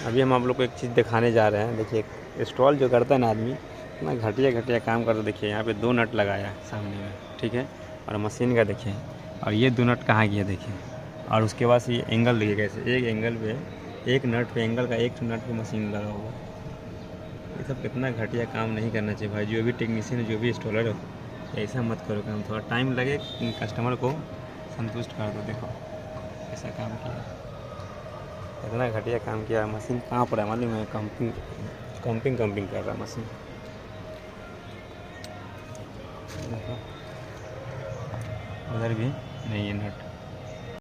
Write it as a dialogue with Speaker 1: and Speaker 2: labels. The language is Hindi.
Speaker 1: अभी हम आप लोग को एक चीज़ दिखाने जा रहे हैं। देखिए इंस्टॉल जो करता है ना आदमी, इतना घटिया घटिया काम करता। देखिए यहाँ पे 2 नट लगाया है सामने में, ठीक है। और मशीन का देखिए, और ये 2 नट कहाँ गया देखिए। और उसके बाद ये एंगल देखिए कैसे, एक एंगल पे, एक नट पे, एंगल का एक नट पे मशीन लगा हुआ है। ये सब कितना घटिया काम नहीं करना चाहिए भाई। जो भी टेक्नीशियन है, जो भी इंस्टॉलर हो, ऐसा मत करो काम। थोड़ा टाइम लगे, कस्टमर को संतुष्ट कर दो। देखो ऐसा काम किया, इतना घटिया काम किया। मशीन कहाँ पर है मालूम है? कंपिंग कर रहा है मशीन। देखो उधर भी नहीं है नट।